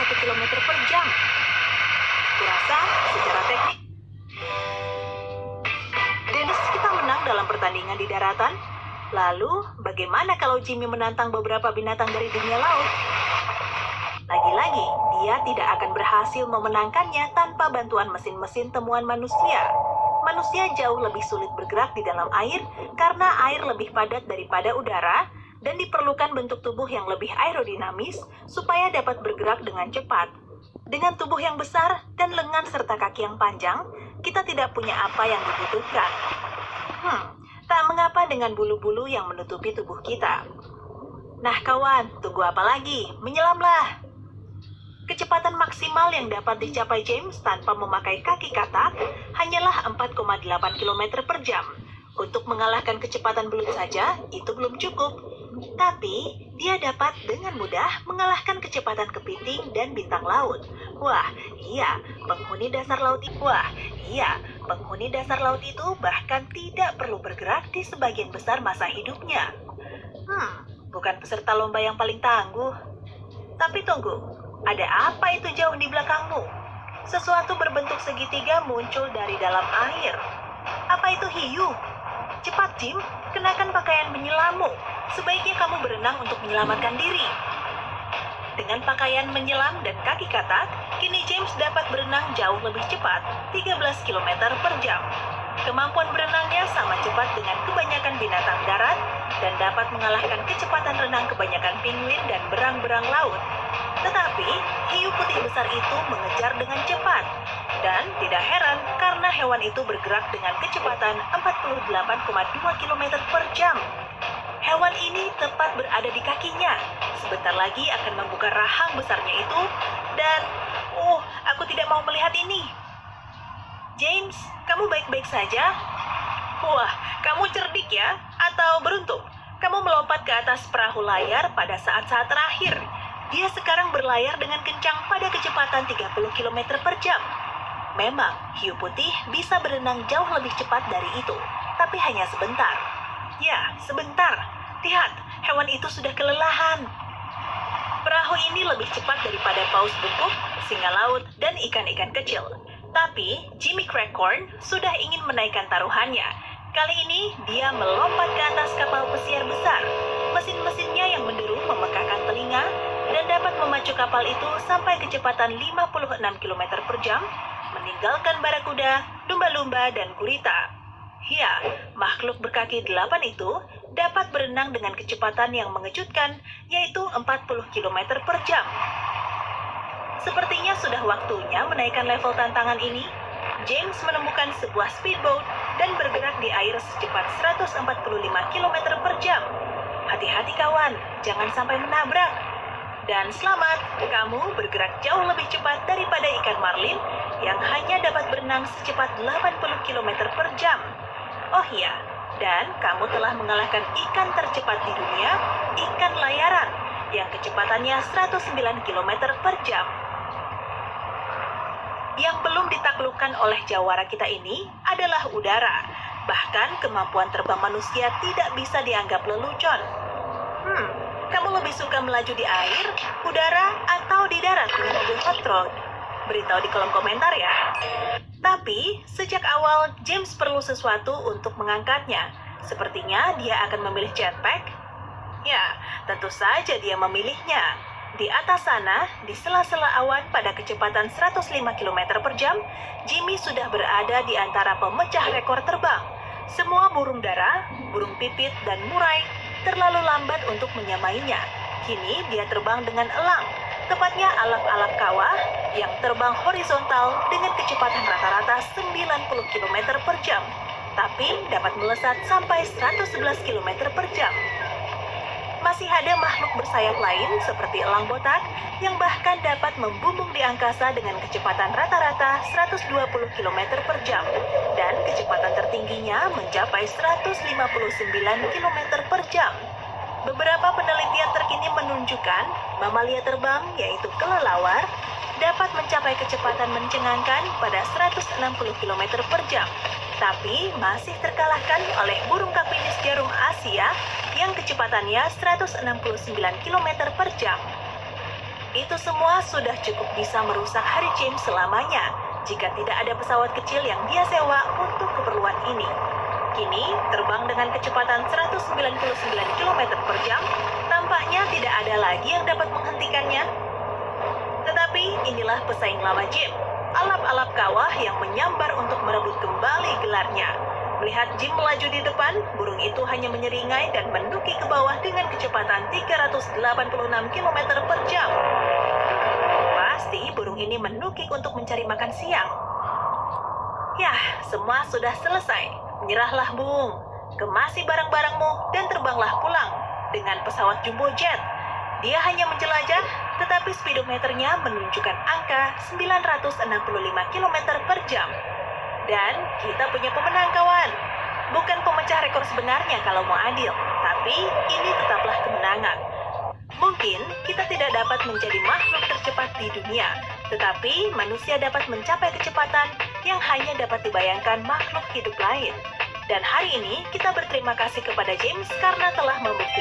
km per jam. Kurasa secara teknik, Dennis kita menang dalam pertandingan di daratan. Lalu, bagaimana kalau Jimmy menantang beberapa binatang dari dunia laut? Lagi-lagi, dia tidak akan berhasil memenangkannya tanpa bantuan mesin-mesin temuan manusia. Manusia jauh lebih sulit bergerak di dalam air karena air lebih padat daripada udara dan diperlukan bentuk tubuh yang lebih aerodinamis supaya dapat bergerak dengan cepat. Dengan tubuh yang besar dan lengan serta kaki yang panjang, kita tidak punya apa yang dibutuhkan. Tak mengapa dengan bulu-bulu yang menutupi tubuh kita. Nah kawan, tunggu apa lagi? Menyelamlah! Kecepatan maksimal yang dapat dicapai James tanpa memakai kaki katak hanyalah 4,8 km per jam. Untuk mengalahkan kecepatan belut saja, itu belum cukup. Tapi, dia dapat dengan mudah mengalahkan kecepatan kepiting dan bintang laut. Penghuni dasar laut itu bahkan tidak perlu bergerak di sebagian besar masa hidupnya. Bukan peserta lomba yang paling tangguh. Tapi tunggu, ada apa itu jauh di belakangmu? Sesuatu berbentuk segitiga muncul dari dalam air. Apa itu hiu? Cepat, Jim, kenakan pakaian menyelamu. Sebaiknya kamu berenang untuk menyelamatkan diri. Dengan pakaian menyelam dan kaki katak, kini James dapat berenang jauh lebih cepat, 13 km per jam. Kemampuan berenangnya sama cepat dengan kebanyakan binatang darat dan dapat mengalahkan kecepatan renang kebanyakan penguin dan berang-berang laut. Tetapi, hiu putih besar itu mengejar dengan cepat. Dan tidak heran karena hewan itu bergerak dengan kecepatan 48,2 km per jam. Hewan ini tepat berada di kakinya. Sebentar lagi akan membuka rahang besarnya itu. Dan, aku tidak mau melihat ini. James, kamu baik-baik saja? Wah, kamu cerdik ya? Atau beruntung? Kamu melompat ke atas perahu layar pada saat-saat terakhir. Dia sekarang berlayar dengan kencang pada kecepatan 30 km per jam. Memang, hiu putih bisa berenang jauh lebih cepat dari itu, tapi hanya sebentar. Ya, sebentar. Lihat, hewan itu sudah kelelahan. Perahu ini lebih cepat daripada paus bungkuk, singa laut, dan ikan-ikan kecil. Tapi, Jimmy Crackhorn sudah ingin menaikkan taruhannya. Kali ini, dia melompat ke atas kapal pesiar besar. Mesin-mesinnya yang menderu memekakkan telinga dan dapat memacu kapal itu sampai kecepatan 56 km per jam, meninggalkan barakuda, lumba-lumba, dan gurita. Ya, makhluk berkaki 8 itu dapat berenang dengan kecepatan yang mengejutkan, yaitu 40 km per jam. Sepertinya sudah waktunya menaikkan level tantangan ini. James menemukan sebuah speedboat dan bergerak di air secepat 145 km per jam. Hati-hati kawan, jangan sampai menabrak. Dan selamat, kamu bergerak jauh lebih cepat daripada ikan marlin yang hanya dapat berenang secepat 80 km per jam. Oh iya, dan kamu telah mengalahkan ikan tercepat di dunia, ikan layaran, yang kecepatannya 109 km per jam. Yang belum ditaklukkan oleh jawara kita ini adalah udara. Bahkan kemampuan terbang manusia tidak bisa dianggap lelucon. Kamu lebih suka melaju di air, udara, atau di darat dengan mobil hot rod? Beritahu di kolom komentar ya. Tapi, sejak awal James perlu sesuatu untuk mengangkatnya. Sepertinya dia akan memilih jetpack. Ya, tentu saja dia memilihnya. Di atas sana, di sela-sela awan pada kecepatan 105 km per jam, Jimmy sudah berada di antara pemecah rekor terbang. Semua burung dara, burung pipit, dan murai terlalu lambat untuk menyamainya. Kini dia terbang dengan elang, tepatnya alap-alap kawah yang terbang horizontal dengan kecepatan rata-rata 90 km per jam, tapi dapat melesat sampai 111 km per jam. Masih ada makhluk bersayap lain seperti elang botak yang bahkan dapat membumbung di angkasa dengan kecepatan rata-rata 120 km per jam dan kecepatan tertingginya mencapai 159 km per jam. Beberapa penelitian terkini menunjukkan mamalia terbang yaitu kelelawar dapat mencapai kecepatan mencengangkan pada 160 km per jam, tapi masih terkalahkan oleh burung kapinis jarung Asia yang kecepatannya 169 km per jam. Itu semua sudah cukup bisa merusak hari James selamanya jika tidak ada pesawat kecil yang dia sewa untuk keperluan ini. Kini, terbang dengan kecepatan 199 km per jam, tampaknya tidak ada lagi yang dapat menghentikannya. Tetapi inilah pesaing lama Jim, alap-alap kawah yang menyambar untuk merebut kembali gelarnya. Melihat Jim melaju di depan, burung itu hanya menyeringai dan menduki ke bawah dengan kecepatan 386 km per jam. Pasti burung ini menukik untuk mencari makan siang. Yah, semua sudah selesai. Menyerahlah, Bung. Kemasi barang-barangmu dan terbanglah pulang dengan pesawat jumbo jet. Dia hanya menjelajah, tetapi speedometernya menunjukkan angka 965 km per jam. Dan kita punya pemenang, kawan. Bukan pemecah rekor sebenarnya kalau mau adil, tapi ini tetaplah kemenangan. Mungkin kita tidak dapat menjadi makhluk tercepat di dunia, tetapi manusia dapat mencapai kecepatan yang hanya dapat dibayangkan makhluk hidup lain. Dan hari ini kita berterima kasih kepada James karena telah membuktikan